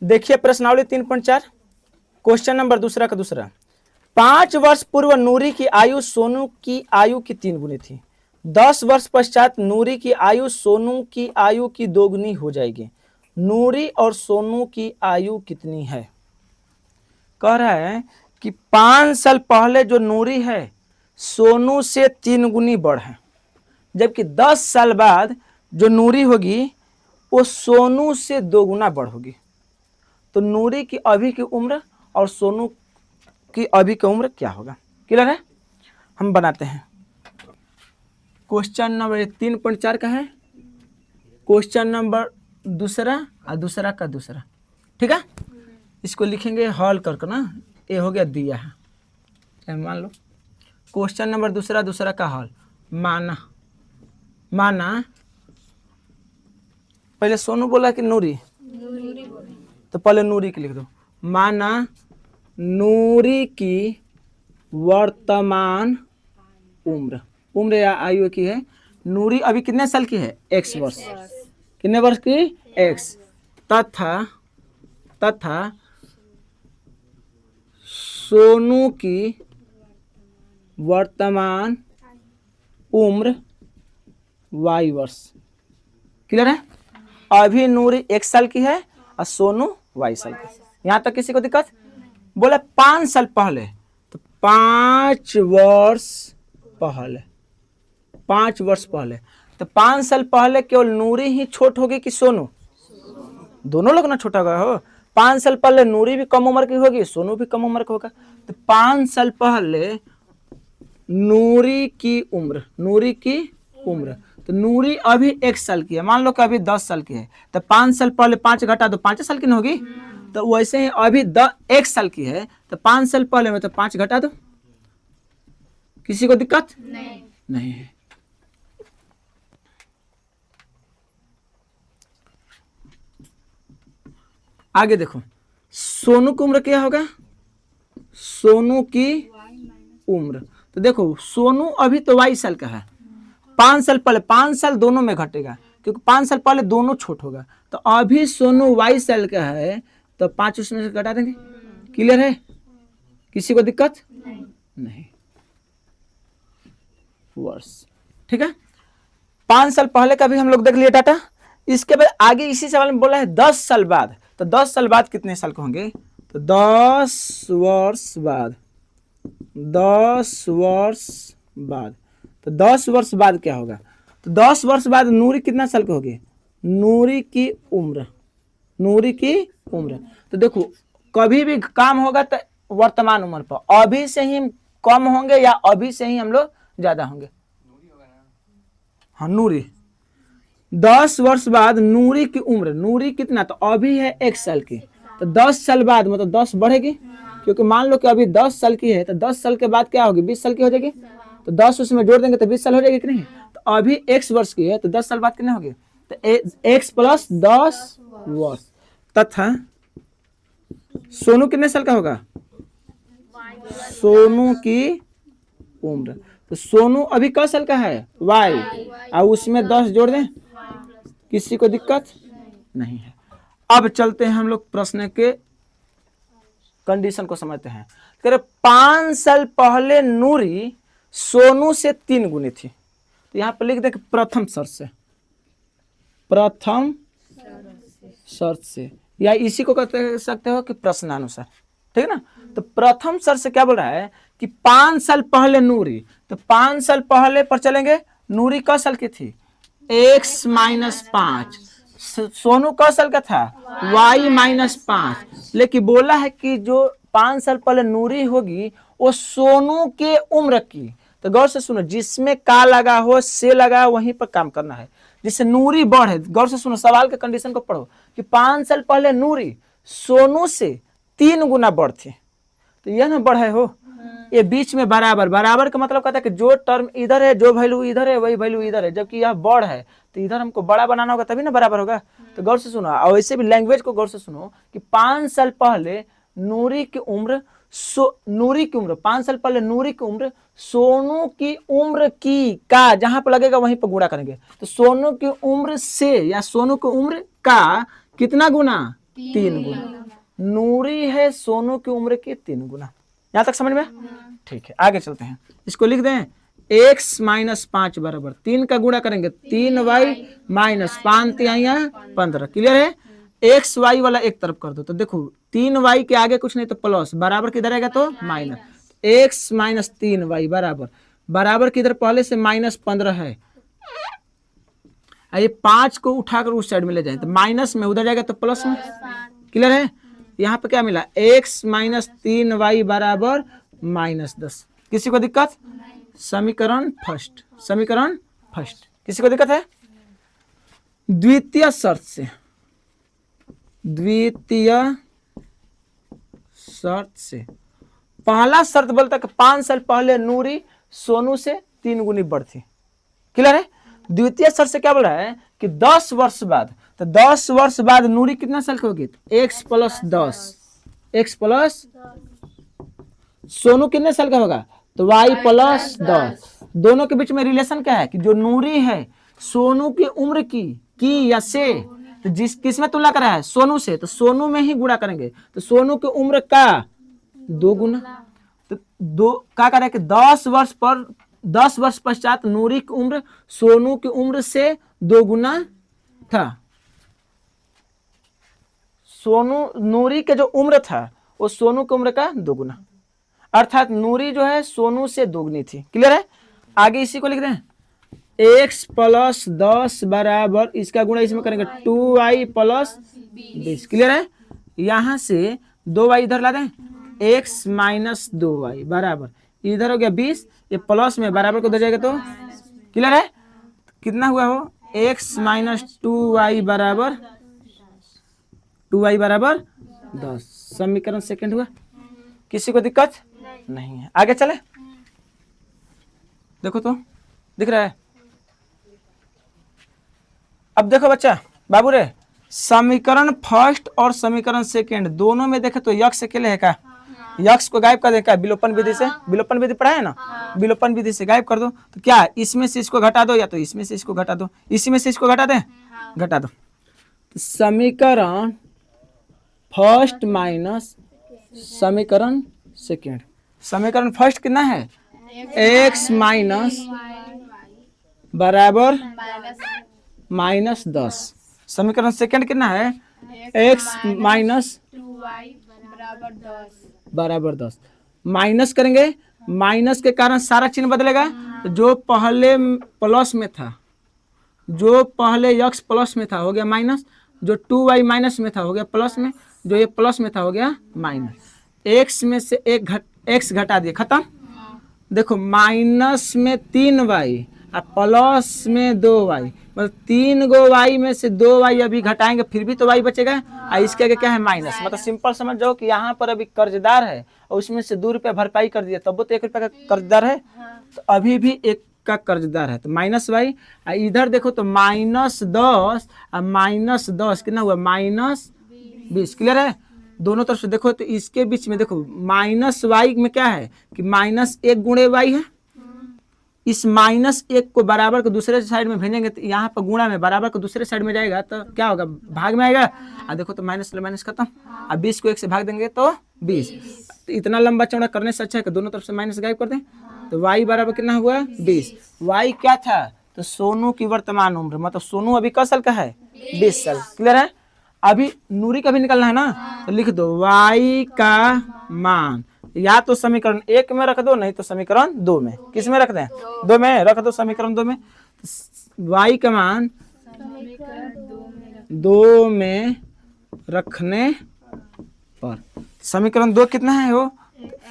देखिए प्रश्नावली 3.4 question number दूसरा का दूसरा। 5 वर्ष पूर्व नूरी की आयु सोनू की आयु की 3 गुनी थी। 10 वर्ष पश्चात नूरी की आयु सोनू की आयु की 2 गुनी हो जाएगी। नूरी और सोनू की आयु कितनी है? कह रहा है कि 5 साल पहले जो नूरी है सोनू से 3 गुनी बढ़ है, जबकि 10 साल बाद जो नूरी होगी वो सोनू से 2 गुना बढ़ होगी। तो नूरी की अभी की उम्र और सोनू की अभी की उम्र क्या होगा? क्लियर है? हम बनाते हैं। क्वेश्चन नंबर 3.4 का है, क्वेश्चन नंबर दूसरा और दूसरा का दूसरा। ठीक है, इसको लिखेंगे हल करके ना। ये हो गया दिया है, मान लो। क्वेश्चन नंबर दूसरा दूसरा का हल। माना पहले सोनू बोला कि नूरी? तो पहले नूरी की लिख दो। माना नूरी की वर्तमान उम्र या आयु की है। नूरी अभी कितने साल की है? x वर्ष। कितने वर्ष की? x। तथा सोनू की वर्तमान उम्र y वर्ष। क्लियर है? अभी नूरी 1 साल की है और सोनू y साल की। यहां तक किसी को दिक्कत? बोले 5 साल पहले, तो 5 वर्ष पहले, 5 वर्ष पहले। तो 5 साल पहले केवल नूरी ही छोट होगी कि सोनू? दोनों लोग ना छोटा होगा हो। 5 साल पहले नूरी भी कम उम्र की होगी, सोनू भी कम उम्र का होगा। तो 5 साल पहले नूरी की उम्र, तो नूरी अभी 1 साल की है, मान लो कि अभी 10 साल की है। तो 5 साल पहले 5 घटा दो, 5 साल की नहीं होगी? तो वैसे ही अभी 1 साल की है, तो 5 साल पहले में तो 5 घटा दो। किसी को दिक्कत? नहीं है। आगे देखो, सोनू की उम्र क्या होगा? सोनू की उम्र, तो देखो सोनू अभी तो 22 साल का है। 5 साल पहले, 5 साल दोनों में घटेगा क्योंकि 5 साल पहले दोनों छोट होगा। तो अभी सोनू 22 साल का है, तो 5 उसमें से घटा देंगे। क्लियर है? किसी को दिक्कत? नहीं। वर्ष, ठीक है। 5 साल पहले का भी हम लोग देख लिए डाटा। इसके बाद आगे इसी सवाल में बोला है 10 साल बाद। तो 10 साल बाद कितने साल के होंगे? तो 10 वर्ष बाद, 10 वर्ष बाद। तो 10 वर्ष बाद क्या होगा? तो 10 वर्ष बाद नूरी कितना साल की होगी? नूरी की उम्र। तो देखो कभी भी काम होगा तो वर्तमान उम्र पर, अभी से ही कम होंगे या अभी से ही हम लोग ज्यादा होंगे? हाँ, नूरी। 10 वर्ष बाद नूरी की उम्र, नूरी कितना? तो अभी है 1 साल की, तो 10 साल बाद मतलब 10 बढ़ेगी, क्योंकि मान लो कि अभी 10 साल की है, तो 10 साल के बाद क्या होगी? 20 साल की हो जाएगी। तो 10 उसमें जोड़ देंगे तो 20 साल हो जाएगी कि नहीं? तो अभी x वर्ष की है, तो 10 साल बाद कितने होगी? तो x प्लस 10 वर्ष। तथा सोनू कितने साल का होगा? सोनू की उम्र, तो सोनू अभी क साल का है? y, और उसमें 10 जोड़ दें। किसी को दिक्कत? नहीं है। अब चलते हैं हम लोग प्रश्न के कंडीशन को समझते हैं। 5 साल पहले नूरी सोनू से 3 गुनी थी। तो यहां पर लिख दे प्रथम शर्त से, या इसी को कहते सकते हो कि प्रश्नानुसार। ठीक है ना? तो प्रथम शर्त से क्या बोल रहा है कि 5 साल पहले नूरी, तो 5 साल पहले पर चलेंगे। नूरी क साल की थी? x minus 5। सोनू क साल का था? y minus 5। लेकिन बोला है कि जो 5 साल पहले नूरी होगी वो सोनू के उम्र की। तो गौर से सुनो, जिसमें का लगा हो से लगा वहीं पर काम करना है, जिससे नूरी बढ़े। गौर से सुनो, सवाल के कंडीशन को पढ़ो कि 5 साल पहले नूरी सोनू से 3 गुना बढ़ थी। तो यह ना बढ़े हो, ये बीच में बराबर का मतलब कहता है कि जो टर्म इधर है, जो वैल्यू इधर है, वही वैल्यू इधर है। जबकि यह बढ़ है तो इधर हमको बड़ा बनाना होगा, तभी ना बराबर होगा। तो गौर से सुनो, और वैसे भी लैंग्वेज को गौर से सुनो कि 5 साल पहले नूरी की उम्र, 5 साल पहले नूरी की उम्र सोनू की उम्र की का, जहां पर लगेगा वहीं पर गुणा करेंगे। तो सोनू की उम्र से या सोनू की उम्र का कितना गुना? 3 गुना। नूरी है सोनू की उम्र की 3 गुना। यहाँ तक समझ में? ठीक है, आगे चलते हैं। इसको लिख दें x माइनस 5 बराबर 3 का गुणा करेंगे 3y माइनस 5 तिहाइयाँ 15। क्लियर है? एक्स वाई वाला एक तरफ कर दो तो देखो 3y के आगे कुछ नहीं तो प्लस, बराबर किधर आएगा तो माइनस। x माइनस 3y बराबर, बराबर किधर पहले से माइनस 15 है। ये 5 को उठाकर उस साइड में ले जाए तो माइनस में, उधर जाएगा तो प्लस में। क्लियर है? यहाँ पे क्या मिला x माइनस 3y बराबर माइनस 10। किसी को दिक्कत? समीकरण फर्स्ट, समीकरण फर्स्ट। किसी को दिक्कत है? द्वितीय शर्त से, द्वितीय शर्त से पहला शर्त बोलता है कि 5 साल पहले नूरी सोनू से 3 गुनी बढ़ थी। क्लियर है? द्वितीय शर्त से क्या बोल रहा है कि 10 वर्ष बाद, तो 10 वर्ष बाद नूरी कितना साल की होगी? x plus 10, x plus Sonu कितने साल का होगा तो y प्लस 10। दोनों के बीच में रिलेशन क्या है कि जो नूरी है सोनू की उम्र की या से, तो जिस किस में तुलना करा है? सोनू से, तो सोनू में ही गुणा करेंगे तो सोनू की उम्र का 2 गुना। तो दो क्या करें कि 10 वर्ष पश्चात नूरी की उम्र सोनू की उम्र से 2 गुना था। सोनू, नूरी के जो उम्र था वो सोनू की उम्र का 2 गुना, अर्थात नूरी जो है सोनू से 2 गुनी थी। क्लियर है? आगे इसी को लिख दें x प्लस 10 बराबर, इसका गुणा इसमें करेंगे 2y प्लस 20। क्लियर है? यहां से 2y इधर ला दें, x माइनस 2y बराबर, इधर हो गया 20, ये प्लस में बराबर को दे जाएगा तो क्लियर है? कितना हुआ हो? x माइनस 2y बराबर 10। समीकरण सेकंड हुआ। किसी को दिक्कत नहीं है? आगे चले, देखो तो दिख रहा है। अब देखो बच्चा, बाबू रे, समीकरण फर्स्ट और समीकरण सेकंड दोनों में देखे तो यक्ष अकेले है क्या? यक्ष को गायब कर दे क्या? विलोपन विधि से, विलोपन विधि पढ़ा है ना, विलोपन विधि से गायब कर दो तो क्या इसमें से इसको घटा दो या तो इसमें से इसको घटा दो, इसी में से इसको घटा दें, घटा दो। तो समीकरण फर्स्ट माइनस समीकरण सेकंड, समीकरण फर्स्ट कितना है? x माइनस बराबर माइनस 10। समीकरण सेकंड कितना है? x माइनस बराबर 10। माइनस करेंगे, माइनस के कारण सारा चिन्ह बदलेगा, तो जो पहले प्लस में था, जो पहले x प्लस में था हो गया माइनस, जो 2y माइनस में था हो गया प्लस में, जो ये प्लस में था हो गया माइनस। x में से x घटा दिए, खत्म। देखो माइनस में 3y और प्लस में 2y, मतलब 3 गो y में से 2y अभी घटाएंगे फिर भी तो y बचेगा, और इसके आगे क्या है? माइनस। मतलब सिंपल समझ जाओ कि यहाँ पर अभी कर्जदार है और उसमें से 2 रुपया भरपाई कर दिया, तब तो 1 रुपया का कर्जदार है, तो अभी भी 1 का कर्जदार है, तो माइनस y। इधर देखो तो माइनस 10 और माइनस 10 कितना हुआ? माइनस 20। क्लियर है? दोनों तरफ से देखो तो इसके बीच में देखो माइनस वाई में क्या है कि माइनस 1 गुणे वाई है। इस माइनस 1 को बराबर को दूसरे साइड में भेजेंगे तो यहाँ पर गुणा में बराबर को दूसरे साइड में जाएगा तो क्या होगा? भाग में आएगा। देखो तो माइनस माइनस खत्म, 20 को 1 से भाग देंगे तो 20। तो इतना लंबा चौड़ा करने से अच्छा है कि दोनों तरफ से माइनस गायब कर दें, तो y बराबर कितना हुआ? 20। y क्या था? तो सोनू की वर्तमान उम्र, मतलब सोनू अभी क साल का है? 20 साल। क्लियर है? अभी नूरी का भी निकलना है ना, तो लिख दो y का मान या तो समीकरण 1 में रख दो, नहीं तो समीकरण 2 में। किस में रख दें? 2 में रख दो, समीकरण 2 में। y का मान 2 में रखने पर समीकरण 2 कितना है वो?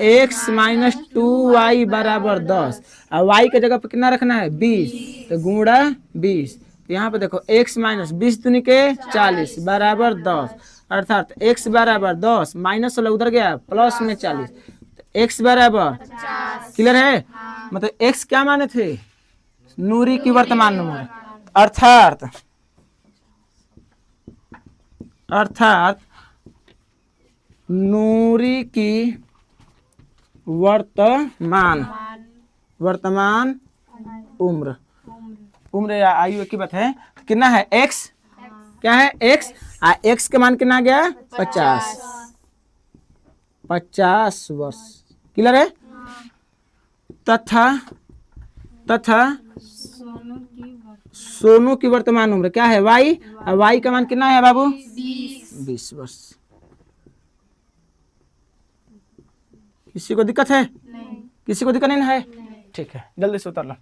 x माइनस 2y बराबर 10, और y के जगह पर कितना रखना है? 20, तो गुणा 20। यहाँ पे देखो x माइनस 20 दूनी के 40 बराबर 10, अर्थात x बराबर 10, माइनस वाला उधर गया प्लस में 40, तो x बराबर 50। क्लियर है? मतलब x क्या माने थे? नूरी की वर्तमान उम्र, अर्थात नूरी की वर्तमान उम्र या आयु की बात है। कितना है? x क्या है x, x के मान कितना आ गया 50 वर्ष। क्लियर है। तथा सोनू की वर्तमान उम्र क्या है y, और y का मान कितना है बाबू 20 वर्ष। किसी को दिक्कत है? किसी को दिक्कत नहीं है? ठीक है, जल्दी से उतर लो।